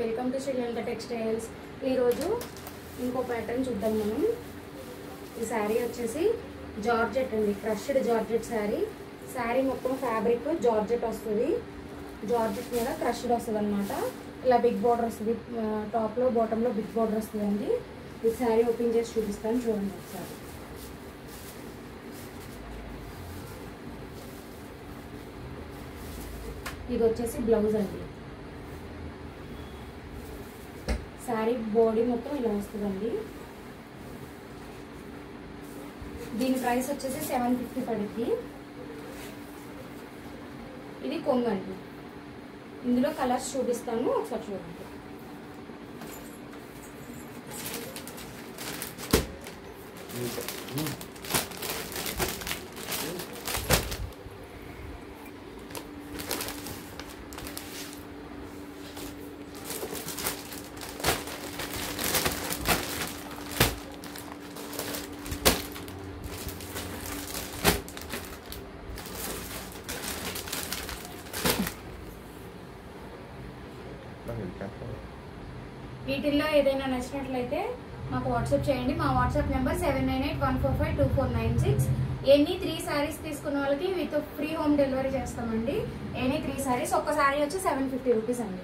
Welcome to Sri Lanka textiles. ఈరోజు ఇంకో pattern చూద్దాం మనం. ఈ శారీ వచ్చేసి జార్జెట్ అండి, క్రష్డ్ జార్జెట్ శారీ. శారీ మొత్తం ఫ్యాబ్రిక్ జార్జెట్ వస్తుంది. జార్జెట్ మీద క్రష్డ్ వస్తుంది అనమాట. ఇలా బిగ్ బార్డర్ వస్తుంది, టాప్లో బాటంలో బిగ్ బార్డర్ వస్తుందండి. ఈ శారీ ఓపెన్ చేసి చూపిస్తాను, చూడండి ఒకసారి. ఇది వచ్చేసి బ్లౌజ్ అండి. శారీ బాడీ మొత్తం ఇలా వస్తుందండి. దీని ప్రైస్ వచ్చేసి 750 పడుద్ది. ఇది కొంగు అండి. ఇందులో కలర్స్ చూపిస్తాను, ఒకసారి చూడండి. వీటిల్లో ఏదైనా నచ్చినట్లయితే మాకు వాట్సాప్ చేయండి. మా వాట్సాప్ నెంబర్ 7981452496. ఎనీ 3 శారీస్ తీసుకున్న వాళ్ళకి విత్ ఫ్రీ హోమ్ డెలివరీ చేస్తామండి. ఎనీ 3 శారీస్, ఒక్క శారీ వచ్చి 750 రూపీస్ అండి.